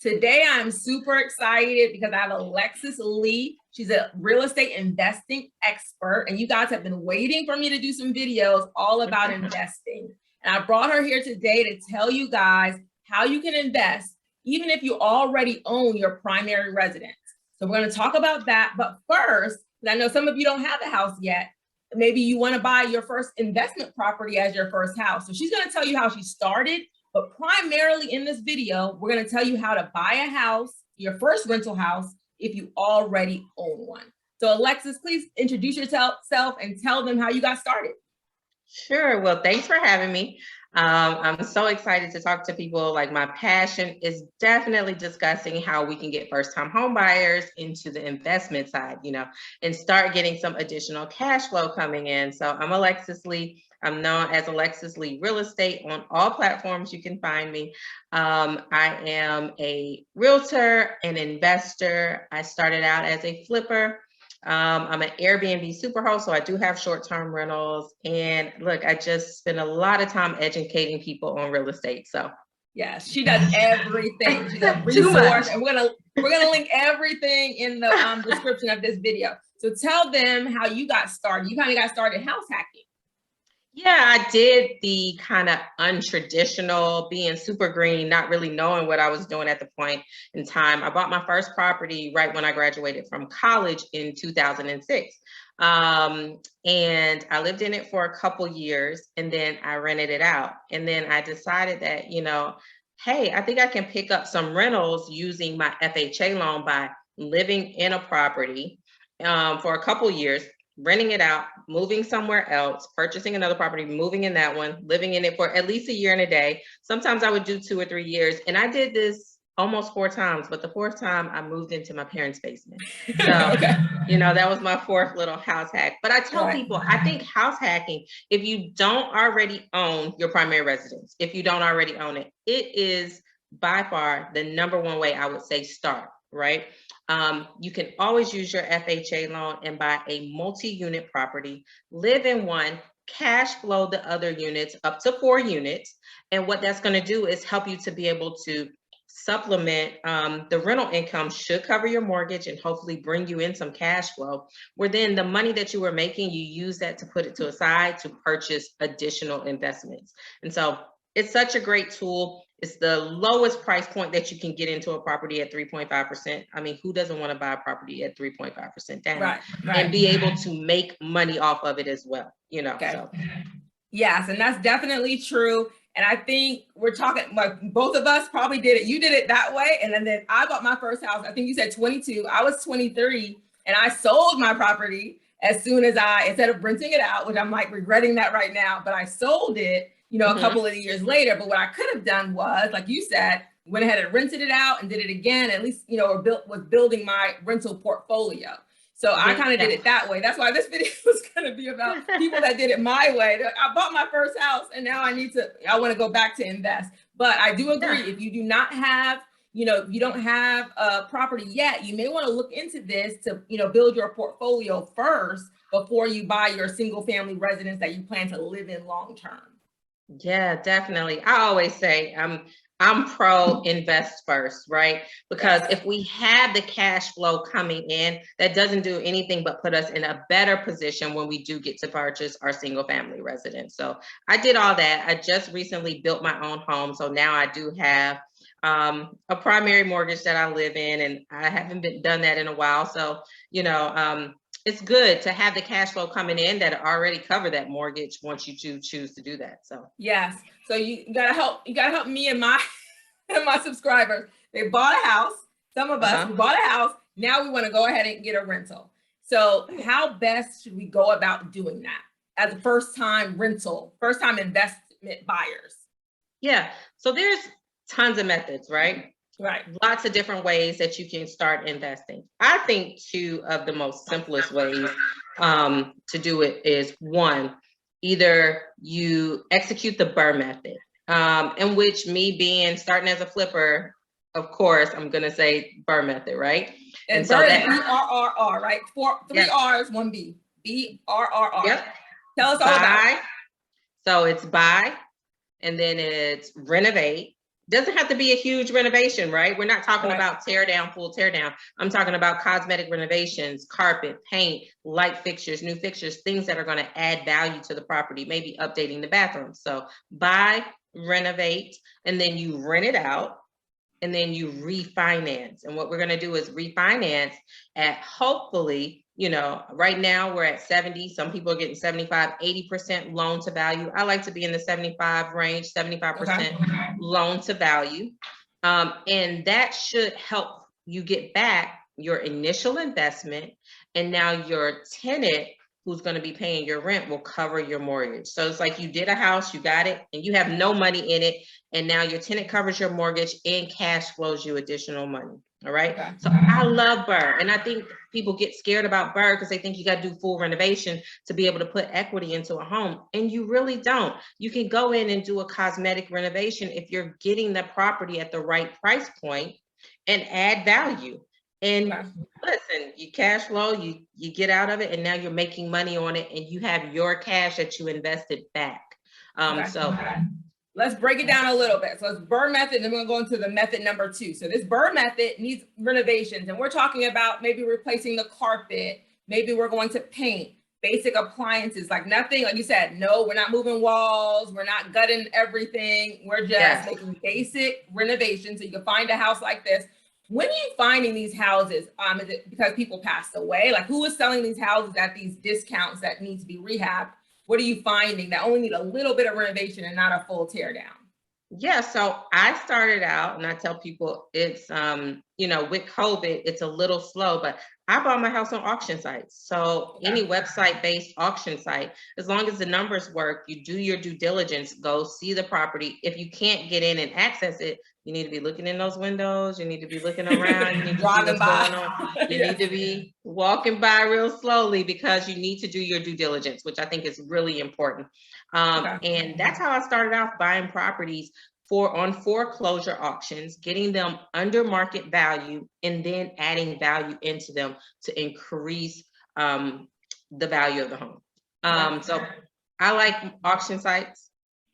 Today, I'm super excited because I have Alexis Lee. She's a real estate investing expert, and you guys have been waiting for me to do some videos all about investing. And I brought her here today to tell you guys how you can invest, even if you already own your primary residence. So we're going to talk about that. But first, because I know some of you don't have a house yet, maybe you want to buy your first investment property as your first house. So she's going to tell you how she started. But primarily in this video, we're going to tell you how to buy a house, your first rental house, if you already own one. So Alexis, please introduce yourself and tell them how you got started. Sure. Well, thanks for having me. I'm so excited to talk to people. Like, my passion is definitely discussing how we can get first-time home buyers into the investment side, and start getting some additional cash flow coming in. So I'm Alexis Lee. I'm known as Alexis Lee Real Estate on all platforms you can find me. I am a realtor, an investor. I started out as a flipper. I'm an Airbnb superhost, so I do have short-term rentals. And look, I just spend a lot of time educating people on real estate. So yes, she does everything. She's a resource, and we're gonna link everything in the description of this video. So tell them how you got started. You kind of got started house hacking. Yeah, I did the kind of untraditional, being super green, not really knowing what I was doing at the point in time. I bought my first property right when I graduated from college in 2006. And I lived in it for a couple years, and then I rented it out. And then I decided that, hey, I think I can pick up some rentals using my FHA loan by living in a property for a couple years, renting it out, moving somewhere else, purchasing another property, moving in that one, living in it for at least a year and a day. Sometimes I would do 2 or 3 years. And I did this almost 4 times, but the 4th time I moved into my parents' basement. So, okay. That was my 4th little house hack. But I tell people, I think house hacking, if you don't already own your primary residence, if you don't already own it, it is by far the #1 way I would say start, right? You can always use your FHA loan and buy a multi-unit property, live in one, cash flow the other units up to 4 units. And what that's going to do is help you to be able to supplement the rental income, should cover your mortgage and hopefully bring you in some cash flow, where then the money that you were making, you use that to put it to a side to purchase additional investments. And so it's such a great tool. It's the lowest price point that you can get into a property at 3.5%. I mean, who doesn't want to buy a property at 3.5% down, right. and be able to make money off of it as well, Okay. So. Yes, and that's definitely true. And I think we're talking, like, both of us probably did it. You did it that way. And then I bought my first house. I think you said 22. I was 23, and I sold my property as soon as instead of renting it out, which I'm like regretting that right now, but I sold it, a couple of years later. But what I could have done was, like you said, went ahead and rented it out and did it again, at least, or was building my rental portfolio. So I kind of did it that way. That's why this video was going to be about people that did it my way. I bought my first house, and now I want to go back to invest. But I do agree, if you do not have, if you don't have a property yet, you may want to look into this to, build your portfolio first before you buy your single family residence that you plan to live in long term. Yeah, definitely. I always say I'm pro invest first, right? Because if we have the cash flow coming in, that doesn't do anything but put us in a better position when we do get to purchase our single family residence. So I did all that. I just recently built my own home. So now I do have a primary mortgage that I live in, and I haven't done that in a while. So, it's good to have the cash flow coming in that already cover that mortgage once you choose to do that. So yes, so you gotta help me and my subscribers. They bought a house. Some of us we bought a house. Now we want to go ahead and get a rental. So how best should we go about doing that as a first-time investment buyers? Yeah, so there's tons of methods, right? Right. Lots of different ways that you can start investing. I think 2 of the most simplest ways to do it is, 1, either you execute the BRRRR method, in which, me being starting as a flipper, of course, I'm going to say BRRRR method, right? And so that BRRR, right? 3 R's, 1 B. BRRR. Yep. Tell us all about it. So it's buy, and then it's renovate, Doesn't have to be a huge renovation, right? We're not talking Right. about tear down, full tear down. I'm talking about cosmetic renovations, carpet, paint, light fixtures, new fixtures, things that are going to add value to the property, maybe updating the bathroom. So buy, renovate, and then you rent it out, and then you refinance. And what we're going to do is refinance at, hopefully, you know, right now we're at 70, some people are getting 75, 80% loan to value. I like to be in the 75 range, 75% loan to value. And that should help you get back your initial investment. And now your tenant who's going to be paying your rent will cover your mortgage. So it's like you did a house, you got it, and you have no money in it. And now your tenant covers your mortgage and cash flows you additional money. All right. Okay. So I love BRRRR. And I think people get scared about BRRRR because they think you got to do full renovation to be able to put equity into a home. And you really don't. You can go in and do a cosmetic renovation if you're getting the property at the right price point and add value. And listen, you cash flow, you get out of it, and now you're making money on it, and you have your cash that you invested back. So let's break it down a little bit. So it's BRRRR method, and we're gonna go into the method number 2. So this BRRRR method needs renovations, and we're talking about maybe replacing the carpet, maybe we're going to paint, basic appliances, like nothing, like you said, no, we're not moving walls, we're not gutting everything, we're just making basic renovations. So you can find a house like this. When are you finding these houses? Is it because people passed away? Like, who is selling these houses at these discounts that need to be rehabbed? What are you finding that only need a little bit of renovation and not a full tear down? Yeah, so I started out, and I tell people it's, you know, with COVID, it's a little slow, but I bought my house on auction sites. So any website-based auction site, as long as the numbers work, you do your due diligence, go see the property. If you can't get in and access it, you need to be looking in those windows. You need to be looking around. You need to see what's going on. You need to be walking by real slowly because you need to do your due diligence, which I think is really important. And that's how I started off buying properties on foreclosure auctions, getting them under market value, and then adding value into them to increase the value of the home. So I like auction sites.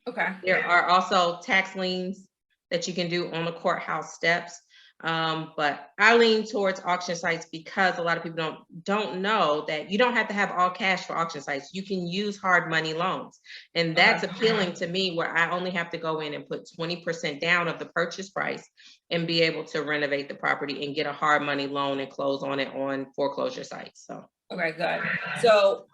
There are also tax liens that you can do on the courthouse steps. But I lean towards auction sites because a lot of people don't know that you don't have to have all cash for auction sites. You can use hard money loans. And that's appealing to me, where I only have to go in and put 20% down of the purchase price and be able to renovate the property and get a hard money loan and close on it on foreclosure sites. So okay, good. So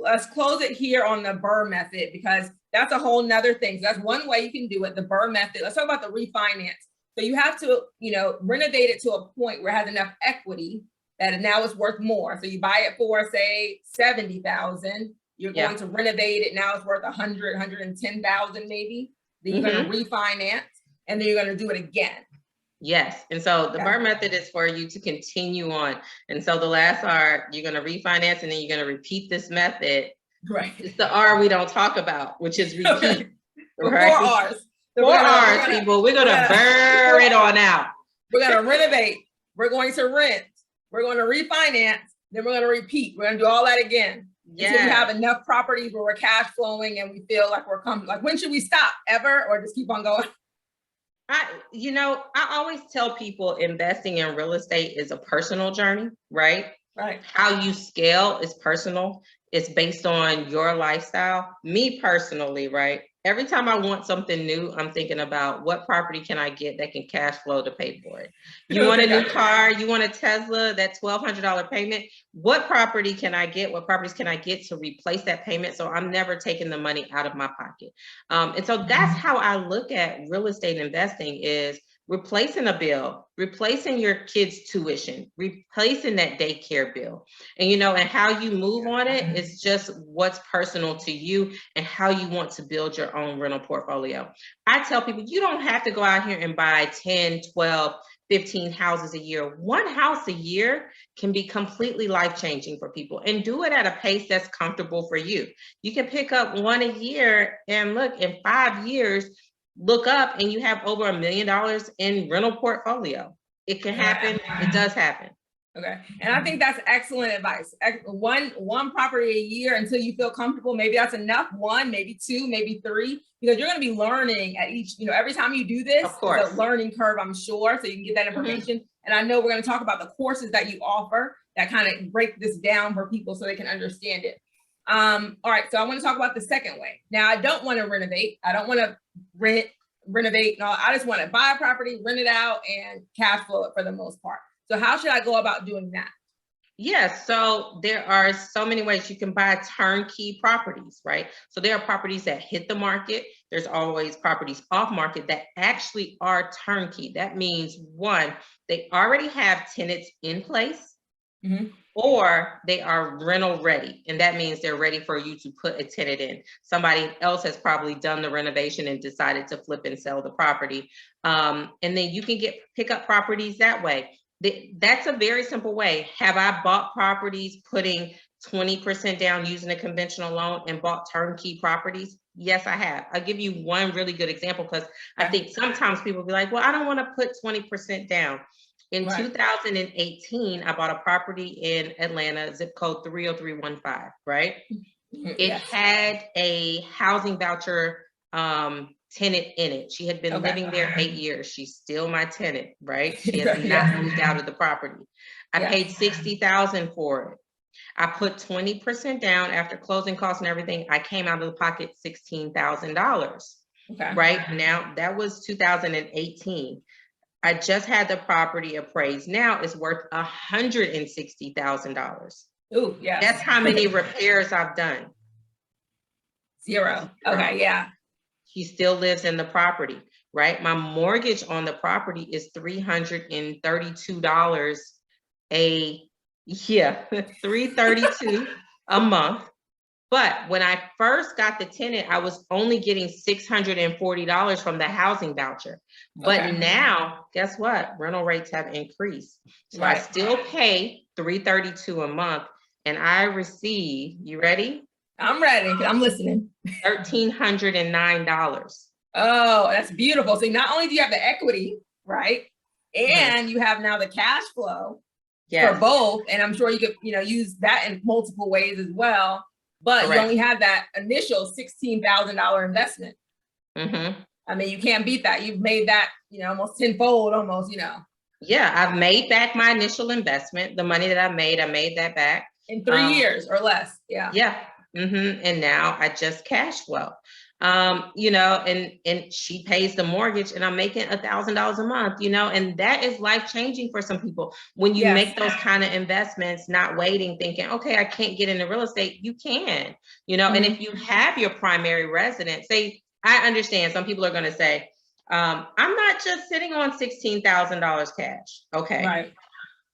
let's close it here on the BRRRR method, because that's a whole nother thing. So that's one way you can do it, the BRRRR method. Let's talk about the refinance. So you have to, you know, renovate it to a point where it has enough equity that now it's worth more. So you buy it for, say, 70,000. You're going to renovate it. Now it's worth 100, 110,000 maybe. Then you're going to refinance, and then you're going to do it again. Yes. And so the BRRRR method is for you to continue on. And so the last R, you're going to refinance, and then you're going to repeat this method. Right. It's the R we don't talk about, which is repeat. Right? 4 R's. So 4 R's, people. We're going to BRRRR it on out. We're going to renovate. We're going to rent. We're going to refinance. Then we're going to repeat. We're going to do all that again. Until we have enough properties where we're cash flowing and we feel like we're coming. Like, when should we stop? Ever? Or just keep on going? You know, I always tell people investing in real estate is a personal journey, right? Right. How you scale is personal. It's based on your lifestyle. Me personally, right? Every time I want something new, I'm thinking about what property can I get that can cash flow to pay for it. You want a new car, you want a Tesla, that $1,200 payment. What property can I get? What properties can I get to replace that payment? So I'm never taking the money out of my pocket. And so that's how I look at real estate investing, is replacing a bill, replacing your kids' tuition, replacing that daycare bill. And, you know, and how you move on it is just what's personal to you and how you want to build your own rental portfolio. I tell people, you don't have to go out here and buy 10, 12, 15 houses a year. One house a year can be completely life-changing for people, and do it at a pace that's comfortable for you. You can pick up one a year, and look, in 5 years, look up and you have over $1 million in rental portfolio. It can happen. It does happen. Okay. And I think that's excellent advice. One property a year until you feel comfortable. Maybe that's enough. One, maybe two, maybe three, because you're going to be learning at each, every time you do this, Of course. it's a learning curve, I'm sure. So you can get that information. And I know we're going to talk about the courses that you offer that kind of break this down for people so they can understand it. All right. So I want to talk about the second way. Now, I don't want to renovate. I don't want to renovate. No, I just want to buy a property, rent it out, and cash flow it for the most part. So how should I go about doing that? Yes, so there are so many ways you can buy turnkey properties, right? So there are properties that hit the market. There's always properties off market that actually are turnkey. That means one, they already have tenants in place, or they are rental ready. And that means they're ready for you to put a tenant in. Somebody else has probably done the renovation and decided to flip and sell the property. And then you can pick up properties that way. That's a very simple way. Have I bought properties putting 20% down using a conventional loan and bought turnkey properties? Yes, I have. I'll give you one really good example because I think sometimes people be like, well, I don't want to put 20% down. In 2018, I bought a property in Atlanta, zip code 30315, right? It had a housing voucher tenant in it. She had been living there 8 years. She's still my tenant, right? She has not moved out of the property. I paid $60,000 for it. I put 20% down after closing costs and everything. I came out of the pocket $16,000. Right now, that was 2018. I just had the property appraised. Now it's worth $160,000. Ooh, yeah. That's how many repairs I've done. Zero. Okay, yeah. He still lives in the property, right? My mortgage on the property is $332 $332 a month. But when I first got the tenant, I was only getting $640 from the housing voucher. But now, guess what? Rental rates have increased. So I still pay $332 a month, and I receive, you ready? I'm ready. I'm listening. $1,309. Oh, that's beautiful. So not only do you have the equity, right? And you have now the cash flow for both. And I'm sure you could, use that in multiple ways as well. But you only have that initial $16,000 investment. I mean, you can't beat that. You've made that, almost tenfold almost, Yeah, I've made back my initial investment. The money that I made that back. In 3 years or less. Yeah. Yeah. And now I just cash flow. And she pays the mortgage and I'm making $1,000 a month, and that is life-changing for some people. When you make those kind of investments, not waiting, thinking, okay, I can't get into real estate, you can, and if you have your primary residence, I understand some people are going to say, I'm not just sitting on $16,000 cash. Okay. Right.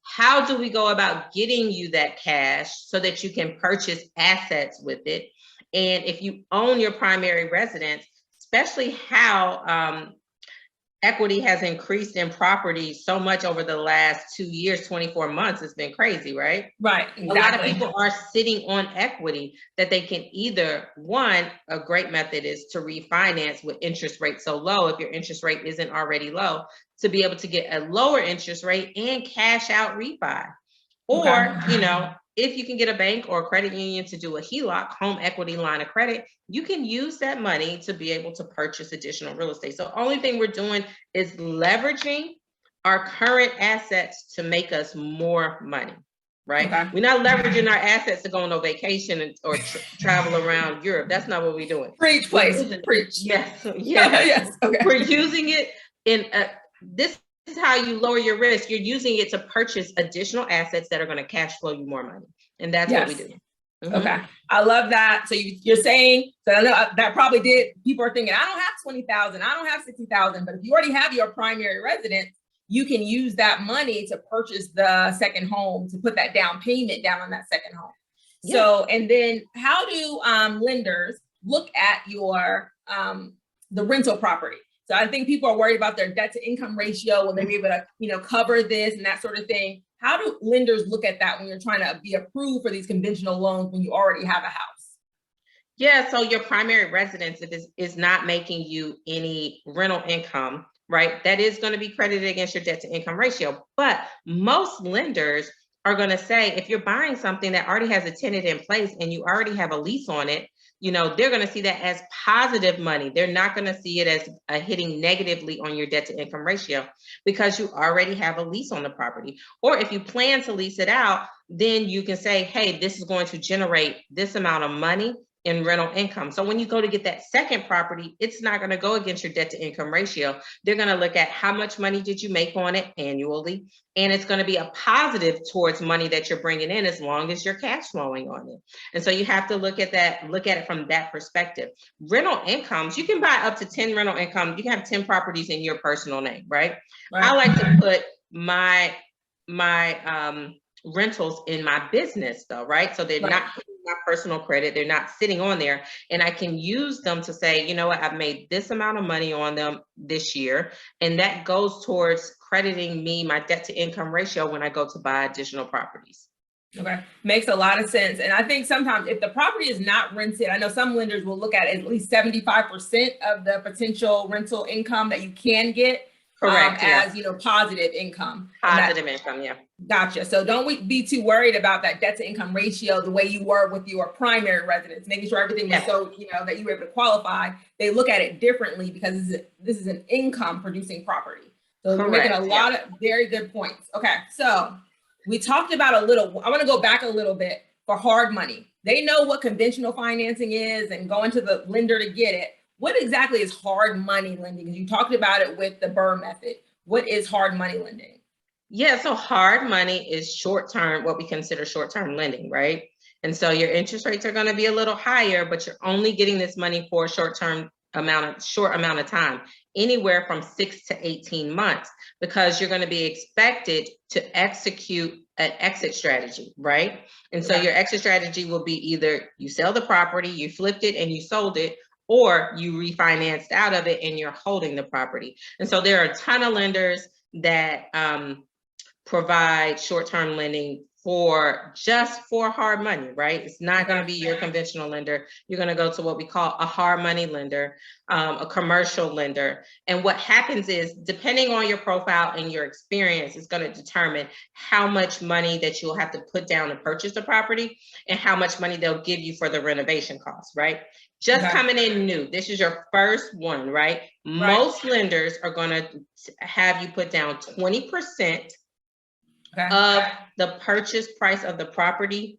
How do we go about getting you that cash so that you can purchase assets with it? And if you own your primary residence, especially how equity has increased in property so much over the last 2 years, 24 months, it's been crazy, right? Right, exactly. A lot of people are sitting on equity that they can either, a great method is to refinance with interest rates so low, if your interest rate isn't already low, to be able to get a lower interest rate and cash out refi. Or, if you can get a bank or a credit union to do a HELOC, home equity line of credit, you can use that money to be able to purchase additional real estate. So the only thing we're doing is leveraging our current assets to make us more money, right? We're not leveraging our assets to go on a vacation or travel around Europe. That's not what we're doing. Preach, place, preach. Yes. Yes. Okay. We're using it in this is how you lower your risk. You're using it to purchase additional assets that are going to cash flow you more money. And that's what we do. Okay. I love that. So you're saying, so I know that probably people are thinking, I don't have 20,000, I don't have 60,000, but if you already have your primary residence, you can use that money to purchase the second home, to put that down payment down on that second home. So, and then how do lenders look at your, the rental property? So I think people are worried about their debt to income ratio. Will they be able to, cover this and that sort of thing? How do lenders look at that when you're trying to be approved for these conventional loans when you already have a house? Yeah, so your primary residence, if is not making you any rental income, right? That is going to be credited against your debt to income ratio. But most lenders are going to say, if you're buying something that already has a tenant in place and you already have a lease on it, you know, they're going to see that as positive money. They're not going to see it as hitting negatively on your debt to income ratio because you already have a lease on the property. Or if you plan to lease it out, then you can say, hey, this is going to generate this amount of money in rental income. So when you go to get that second property, it's not going to go against your debt to income ratio. They're going to look at how much money did you make on it annually, and it's going to be a positive towards money that you're bringing in as long as you're cash flowing on it. And so you have to look at it from that perspective. Rental incomes, you can buy up to 10 rental income. You can have 10 properties in your personal name, right? I like to put my rentals in my business though, right? So they're not my personal credit, they're not sitting on there, and I can use them to say, you know what, I've made this amount of money on them this year, and that goes towards crediting me my debt to income ratio when I go to buy additional properties. Okay, makes a lot of sense. And I think sometimes if the property is not rented, I know some lenders will look at least 75% of the potential rental income that you can get. Correct. As you know, positive income. Positive income, yeah. Gotcha. So don't be too worried about that debt to income ratio the way you were with your primary residence, making sure everything was so, you know, that you were able to qualify. They look at it differently because this is an income producing property. So you're making a lot of very good points. Okay, so we talked about I want to go back a little bit for hard money. They know what conventional financing is and going to the lender to get it. What exactly is hard money lending? You talked about it with the Burr method. What is hard money lending? Yeah, so hard money is short-term, what we consider short-term lending, right? And so your interest rates are going to be a little higher, but you're only getting this money for a short amount of time, anywhere from 6 to 18 months, because you're going to be expected to execute an exit strategy, right? And so your exit strategy will be either you sell the property, you flipped it and you sold it, or you refinanced out of it and you're holding the property. And so there are a ton of lenders that provide short-term lending for hard money, right? It's not going to be your conventional lender. You're going to go to what we call a hard money lender, a commercial lender. And what happens is, depending on your profile and your experience, is going to determine how much money that you'll have to put down to purchase the property and how much money they'll give you for the renovation costs, right? Just coming in new, this is your first one, right? Most lenders are going to have you put down 20% of the purchase price of the property,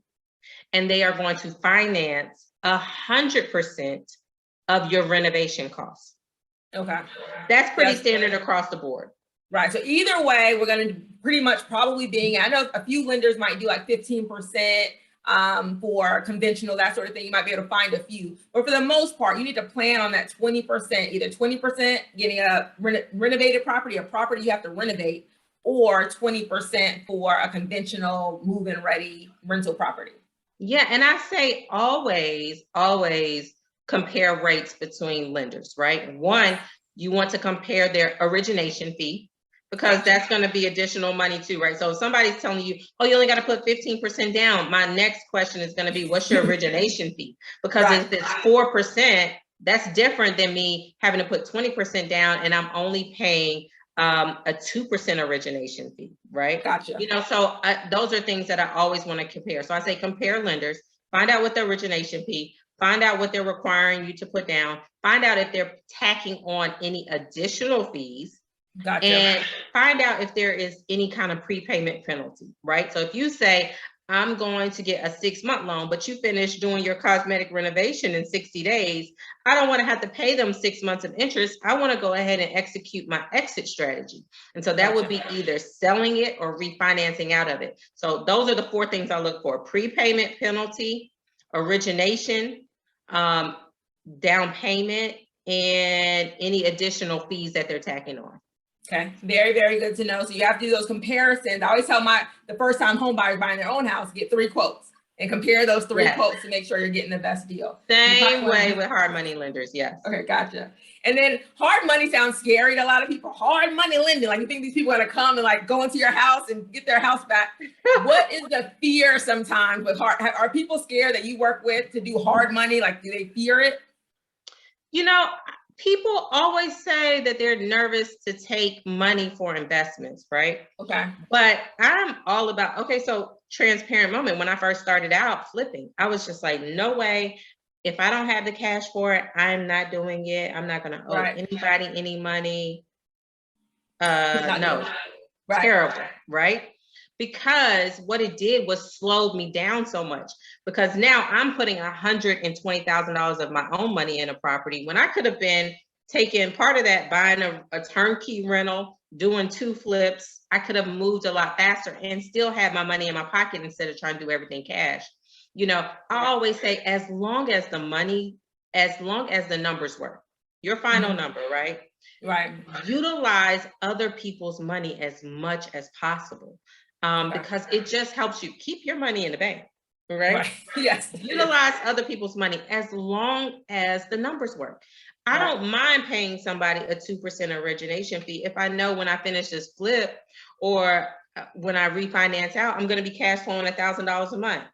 and they are going to finance 100% of your renovation costs. Okay. That's pretty standard across the board. Right. So either way, we're going to pretty much probably I know a few lenders might do like 15% for conventional, that sort of thing. You might be able to find a few, but for the most part, you need to plan on that 20%, either 20% getting a renovated property, a property you have to renovate, or 20% for a conventional move-in ready rental property. Yeah, and I say always compare rates between lenders, right? One, you want to compare their origination fee, because that's going to be additional money too, right? So if somebody's telling you, oh, you only got to put 15% down, my next question is going to be, what's your origination fee? Because if it's 4%, that's different than me having to put 20% down and I'm only paying a 2% origination fee, right? Gotcha. You know, so those are things that I always want to compare. So I say compare lenders, find out what the origination fee, find out what they're requiring you to put down, find out if they're tacking on any additional fees. Gotcha. And find out if there is any kind of prepayment penalty, right? So if you say, I'm going to get a 6-month loan, but you finish doing your cosmetic renovation in 60 days, I don't want to have to pay them 6 months of interest. I want to go ahead and execute my exit strategy. And so that would be either selling it or refinancing out of it. So those are the 4 things I look for: prepayment penalty, origination, down payment, and any additional fees that they're tacking on. Okay, very, very good to know. So you have to do those comparisons. I always tell the first time home buyers buying their own house, get 3 quotes and compare those 3 quotes to make sure you're getting the best deal. Same way with hard money lenders, yes. Okay, gotcha. And then hard money sounds scary to a lot of people. Hard money lending, like you think these people are gonna come and like go into your house and get their house back. What is the fear sometimes with are people scared that you work with to do hard money? Like, do they fear it? You know, people always say that they're nervous to take money for investments, right? Okay. But I'm all about, okay, so transparent moment. When I first started out flipping, I was just like, no way. If I don't have the cash for it, I'm not doing it. I'm not going to owe anybody any money. No, terrible, right? Because what it did was slowed me down so much, because now I'm putting $120,000 of my own money in a property when I could have been taking part of that, buying a turnkey rental, doing 2 flips. I could have moved a lot faster and still have my money in my pocket instead of trying to do everything cash. You know, I always say, as long as the numbers work, your final number, right? Right. Utilize other people's money as much as possible, because it just helps you keep your money in the bank, right? Yes. Utilize other people's money as long as the numbers work. I don't mind paying somebody a 2% origination fee if I know when I finish this flip or when I refinance out, I'm going to be cash flowing $1,000 a month.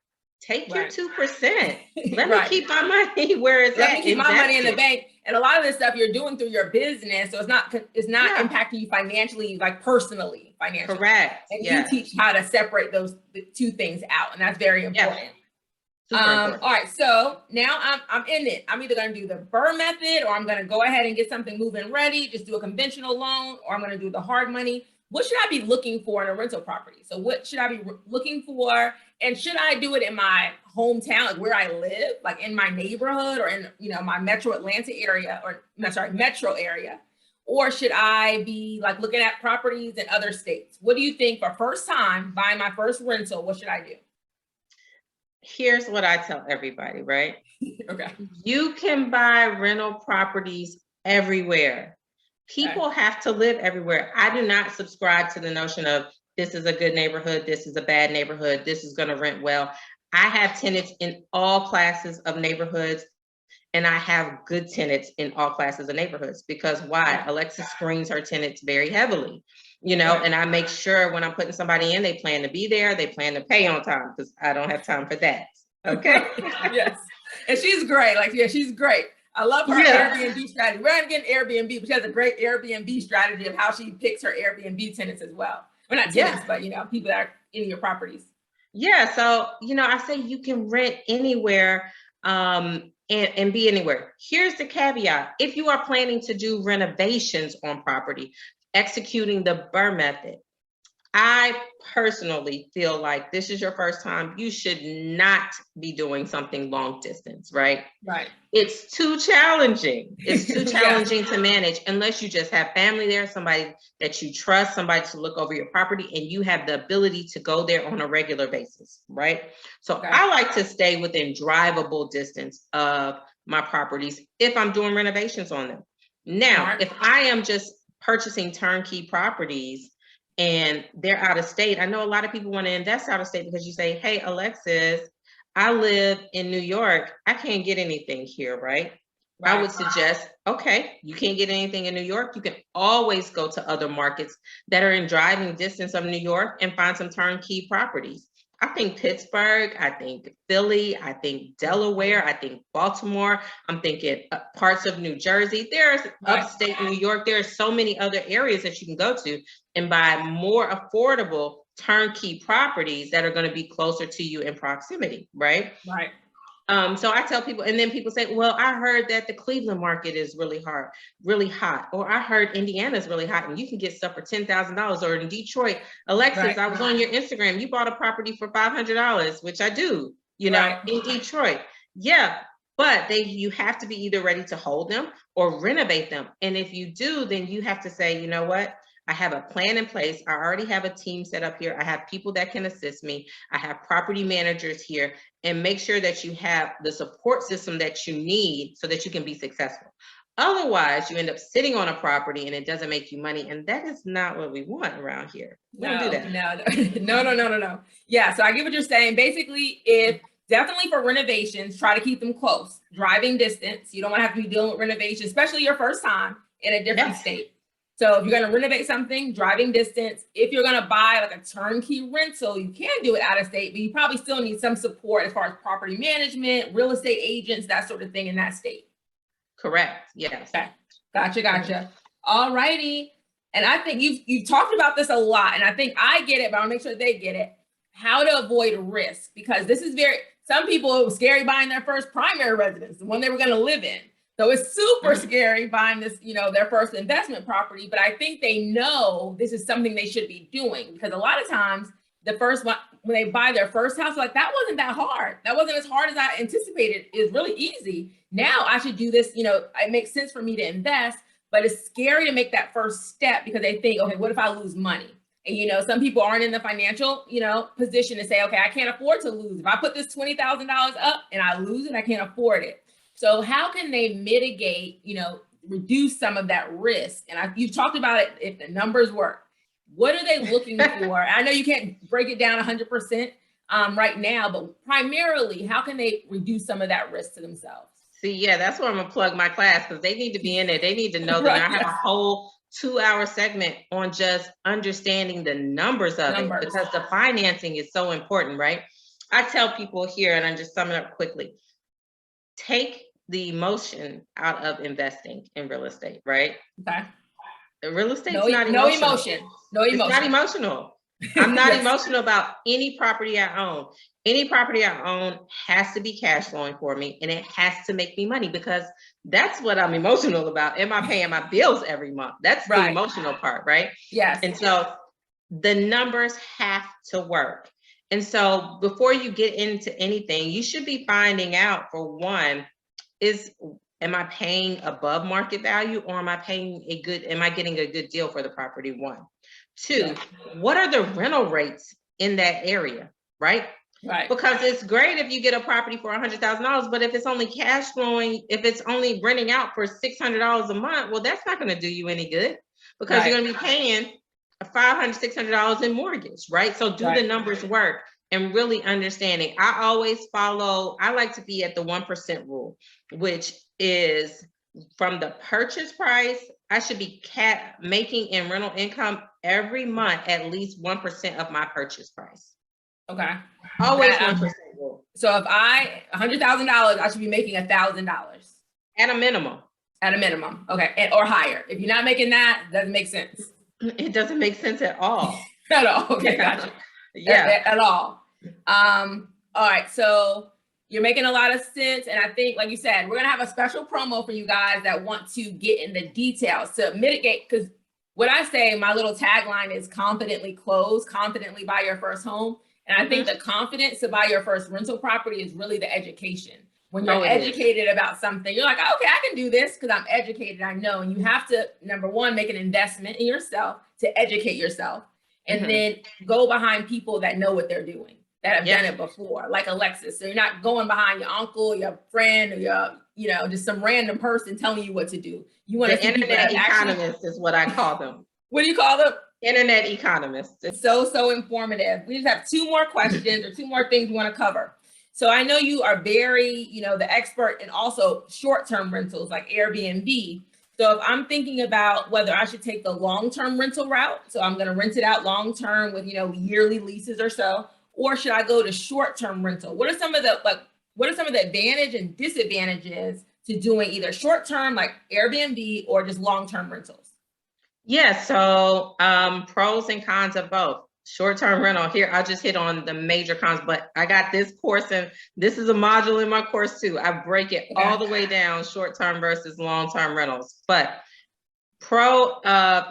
Take your 2%. Let me keep my money where it's at. Let me keep my money in the bank. And a lot of this stuff you're doing through your business, so it's not impacting you financially, like personally, financially. Correct. And you teach how to separate the 2 things out, and that's very important. All right, so now I'm in it. I'm either going to do the BRRRR method, or I'm going to go ahead and get something moving ready, just do a conventional loan, or I'm going to do the hard money. What should I be looking for in a rental property? So what should I be looking for? And should I do it in my hometown, like where I live, like in my neighborhood, or in, you know, my metro Atlanta area, or metro area? Or should I be like looking at properties in other states? What do you think for first time buying my first rental? What should I do? Here's what I tell everybody, right? Okay. You can buy rental properties everywhere. People have to live everywhere. I do not subscribe to the notion of this is a good neighborhood, this is a bad neighborhood, this is going to rent well. I have tenants in all classes of neighborhoods, and I have good tenants in all classes of neighborhoods. Because why? Alexis screens her tenants very heavily, you know, and I make sure when I'm putting somebody in, they plan to be there, they plan to pay on time, because I don't have time for that. Okay. Yes. And she's great. Like, yeah, she's great. I love her Airbnb strategy. We're not getting Airbnb, but she has a great Airbnb strategy of how she picks her Airbnb tenants as well. Well, not tenants, but, you know, people that are in your properties. Yeah. So, you know, I say you can rent anywhere and be anywhere. Here's the caveat. If you are planning to do renovations on property, executing the BRRRR method, I personally feel like this is your first time, you should not be doing something long distance, right? Right. It's too challenging. It's too challenging to manage unless you just have family there, somebody that you trust, somebody to look over your property, and you have the ability to go there on a regular basis, right? So I like to stay within drivable distance of my properties if I'm doing renovations on them. Now, if I am just purchasing turnkey properties and they're out of state, I know a lot of people want to invest out of state because you say, hey, Alexis, I live in New York, I can't get anything here, right? I would suggest, okay, you can't get anything in New York. You can always go to other markets that are in driving distance of New York and find some turnkey properties. I think Pittsburgh, I think Philly, I think Delaware, I think Baltimore, I'm thinking parts of New Jersey. There's upstate New York. There are so many other areas that you can go to and buy more affordable turnkey properties that are going to be closer to you in proximity, right? Right. So I tell people, and then people say, well, I heard that the Cleveland market is really hot, or I heard Indiana is really hot and you can get stuff for $10,000, or in Detroit, Alexis, I was on your Instagram, you bought a property for $500, which I do, you know, in Detroit. Yeah, but you have to be either ready to hold them or renovate them. And if you do, then you have to say, you know what? I have a plan in place. I already have a team set up here. I have people that can assist me. I have property managers here, and make sure that you have the support system that you need so that you can be successful. Otherwise, you end up sitting on a property and it doesn't make you money. And that is not what we want around here. We don't do that. No. Yeah, so I get what you're saying. Basically, if definitely for renovations, try to keep them close, driving distance. You don't want to have to be dealing with renovations, especially your first time in a different state. So if you're going to renovate something, driving distance. If you're going to buy like a turnkey rental, you can do it out of state, but you probably still need some support as far as property management, real estate agents, that sort of thing in that state. Correct. Yes. Okay. Gotcha. All righty. And I think you've talked about this a lot, and I think I get it, but I want to make sure they get it. How to avoid risk, because this is some people, it was scary buying their first primary residence, the one they were going to live in. So it's super scary buying this, their first investment property, but I think they know this is something they should be doing, because a lot of times the first one, when they buy their first house, like, that wasn't that hard. That wasn't as hard as I anticipated. It's really easy. Now I should do this, it makes sense for me to invest, but it's scary to make that first step because they think, okay, what if I lose money? And, some people aren't in the financial, position to say, okay, I can't afford to lose. If I put this $20,000 up and I lose it, I can't afford it. So how can they mitigate, reduce some of that risk? And you've talked about it, if the numbers work. What are they looking for? I know you can't break it down 100% right now, but primarily, how can they reduce some of that risk to themselves? See, yeah, that's where I'm gonna plug my class, because they need to be in there. They need to know that I have a whole 2-hour segment on just understanding the numbers of it, because the financing is so important, right? I tell people here, and I'm just summing up quickly, take the emotion out of investing in real estate, right? Okay. Real estate's no emotional. Emotion. It's not emotional. I'm not emotional about any property I own. Any property I own has to be cash flowing for me, and it has to make me money, because that's what I'm emotional about. Am I paying my bills every month? That's the emotional part, right? Yes. And so the numbers have to work. And so before you get into anything, you should be finding out, for one, am I paying above market value, or am I getting a good deal for the property? One. Two, what are the rental rates in that area, right? Right. Because it's great if you get a property for $100,000, but if it's only cash flowing, if it's only renting out for $600 a month, well, that's not going to do you any good, because you're going to be paying $500, $600 in mortgage, right? So do the numbers work, and really understanding. I like to be at the 1% rule, which is from the purchase price, I should be making in rental income every month at least 1% of my purchase price. Okay. Always 1% rule. So if $100,000, I should be making $1,000 at a minimum. At a minimum, okay, or higher. If you're not making that, doesn't make sense. It doesn't make sense at all. At all. Okay, gotcha. Yeah. At all. All right. So you're making a lot of sense, and I think, like you said, we're gonna have a special promo for you guys that want to get in the details to mitigate. Because what I say, my little tagline is confidently close, confidently buy your first home. And I think the confidence to buy your first rental property is really the education. When you're educated about something, you're like, oh, okay, I can do this because I'm educated, I know. And you have to, number one, make an investment in yourself to educate yourself, and then go behind people that know what they're doing, that have done it before, like Alexis. So you're not going behind your uncle, your friend, or your, just some random person telling you what to do. You want to internet economist is what I call them. What do you call them? Internet economists. It's so informative. We just have 2 more questions or 2 more things we want to cover. So I know you are very, the expert in also short-term rentals like Airbnb. So if I'm thinking about whether I should take the long-term rental route, so I'm going to rent it out long-term with, yearly leases or so, or should I go to short-term rental? What are some of the advantages and disadvantages to doing either short-term like Airbnb or just long-term rentals? Yeah, so pros and cons of both. Short-term rental, here I'll just hit on the major cons, but I got this course, and this is a module in my course too. I break it all the way down, short-term versus long-term rentals. But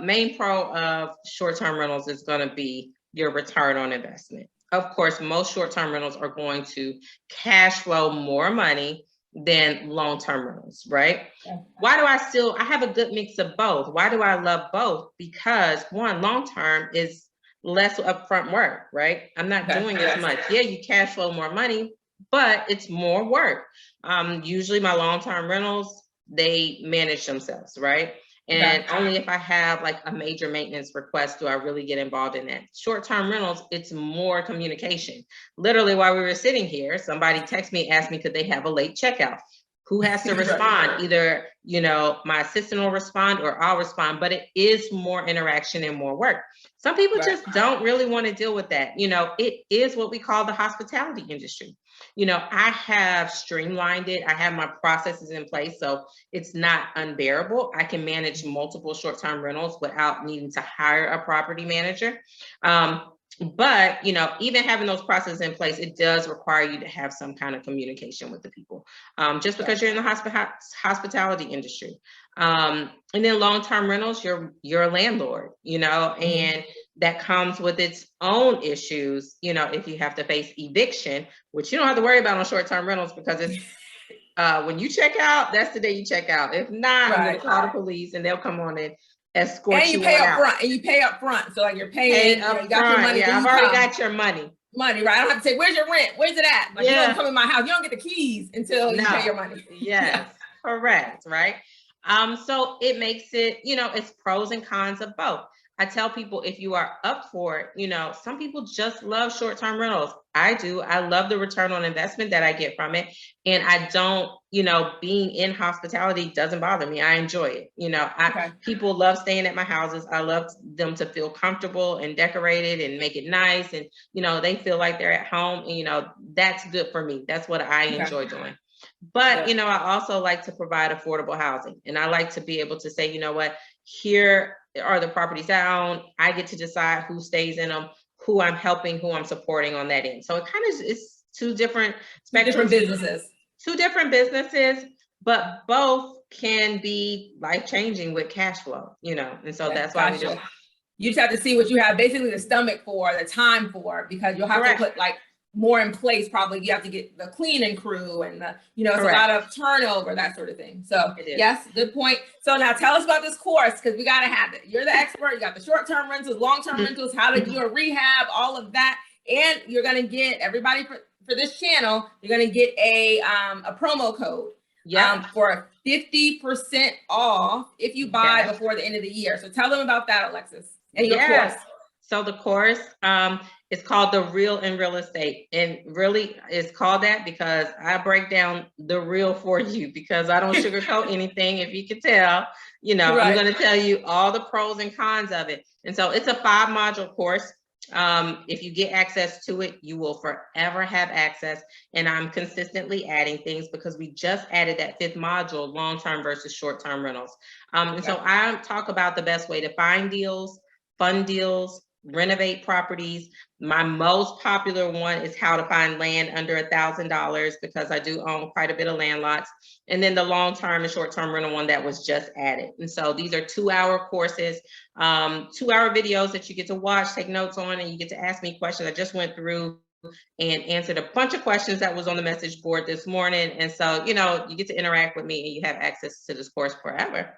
main pro of short-term rentals is going to be your return on investment. Of course, most short-term rentals are going to cash flow more money than long-term rentals, right? Why do I have a good mix of both? Why do I love both? Because one, long-term is less upfront work, right? I'm not doing as much. Yeah, you cash flow more money, but it's more work. Usually my long-term rentals, they manage themselves, right? And only if I have like a major maintenance request do I really get involved in that. Short-term rentals, it's more communication. Literally, while we were sitting here, somebody texted me, asked me, could they have a late checkout? Who has to respond? Either you know, my assistant will respond or I'll respond, but it is more interaction and more work. Some people just don't really want to deal with that. You know, it is what we call the hospitality industry. You know, I have streamlined it. I have my processes in place, so it's not unbearable. I can manage multiple short-term rentals without needing to hire a property manager. But, you know, even having those processes in place, it does require you to have some kind of communication with the people, just because you're in the hospitality industry. And then long-term rentals, you're a landlord, you know, and that comes with its own issues. You know, if you have to face eviction, which you don't have to worry about on short-term rentals, because it's when you check out, that's the day you check out. If not, I'm going to call the police and they'll come on and escort you pay on up out. front, and you pay up front. So like you're paying, you got your money. Yeah, I've already got your money. Right? I don't have to say, where's your rent? Where's it at? Like, you don't come in my house. You don't get the keys until you pay your money. Yes, correct, right? So it makes it, you know, it's pros and cons of both. I tell people, if you are up for it, you know, some people just love short-term rentals. I do. I love the return on investment that I get from it. And I don't, you know, being in hospitality doesn't bother me. I enjoy it. You know, people love staying at my houses. I love them to feel comfortable and decorated and make it nice. And, you know, they feel like they're at home. And, you know, that's good for me. That's what I enjoy doing. But, you know, I also like to provide affordable housing. And I like to be able to say, you know what, here are the properties I own. I get to decide who stays in them, who I'm helping, who I'm supporting on that end. So it kind of is two different businesses. Two different businesses, but both can be life-changing with cash flow, you know, and so that's why we do. You just have to see what you have basically the stomach for, the time for, because you'll have to put like more in place. Probably you have to get the cleaning crew and the, you know, it's a lot of turnover, that sort of thing. So yes, good point. So now tell us about this course, because we got to have it. You're the expert. You got the short-term rentals, long-term rentals, how to do a rehab, all of that. And you're going to get everybody for this channel, you're going to get a promo code for 50% off if you buy before the end of the year. So tell them about that, Alexis, and your course. So the course is called The Real in Real Estate. And really it's called that because I break down the real for you, because I don't sugarcoat anything. If you can tell, you know, I'm going to tell you all the pros and cons of it. And so it's a 5-module course. If you get access to it, you will forever have access. And I'm consistently adding things because we just added that 5th module, long-term versus short-term rentals. And so I talk about the best way to find deals, fund deals, renovate properties. My most popular one is how to find land under $1,000, because I do own quite a bit of land lots. And then the long-term and short-term rental one that was just added. And so these are 2-hour courses, 2-hour videos that you get to watch, take notes on, and you get to ask me questions. I just went through and answered a bunch of questions that was on the message board this morning. And so, you know, you get to interact with me and you have access to this course forever.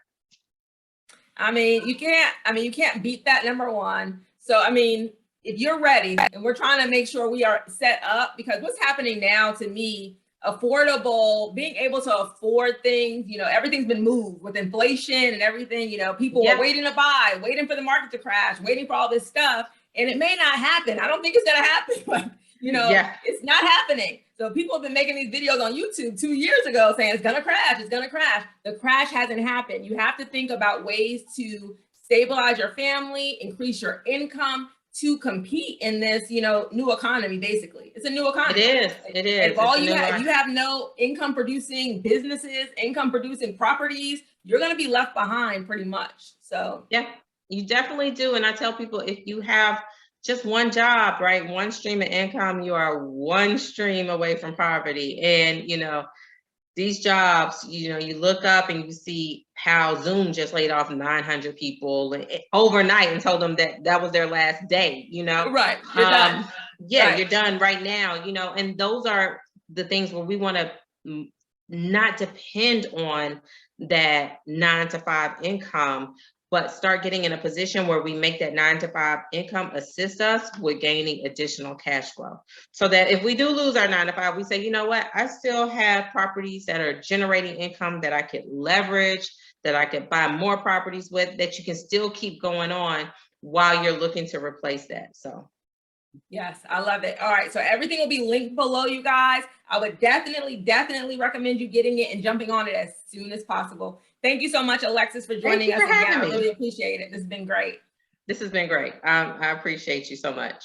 I mean, you can't beat that, number one. So, I mean, if you're ready, and we're trying to make sure we are set up, because what's happening now, to me, affordable, being able to afford things, you know, everything's been moved with inflation and everything, you know, people are waiting to buy, waiting for the market to crash, waiting for all this stuff. And it may not happen. I don't think it's going to happen, but, you know, it's not happening. So people have been making these videos on YouTube 2 years ago saying it's going to crash, it's going to crash. The crash hasn't happened. You have to think about ways to stabilize your family, increase your income to compete in this, you know, new economy. Basically, it's a new economy. It is. If all you have no income producing businesses, income producing properties, you're going to be left behind pretty much. So yeah, you definitely do. And I tell people, if you have just one job, right, one stream of income, you are one stream away from poverty. And, you know, these jobs, you know, you look up and you see how Zoom just laid off 900 people overnight and told them that that was their last day, you know? Right. You're done. Yeah, you're done right now, you know, and those are the things where we want to not depend on that 9-to-5 income, but start getting in a position where we make that 9-to-5 income assist us with gaining additional cash flow. So that if we do lose our 9-to-5, we say, you know what, I still have properties that are generating income that I could leverage, that I could buy more properties with, that you can still keep going on while you're looking to replace that. So Yes, I love it. All right, so everything will be linked below, you guys. I would definitely recommend you getting it and jumping on it as soon as possible. Thank you so much, Alexis, for joining us again. I really appreciate it. This has been great. This has been great. I appreciate you so much.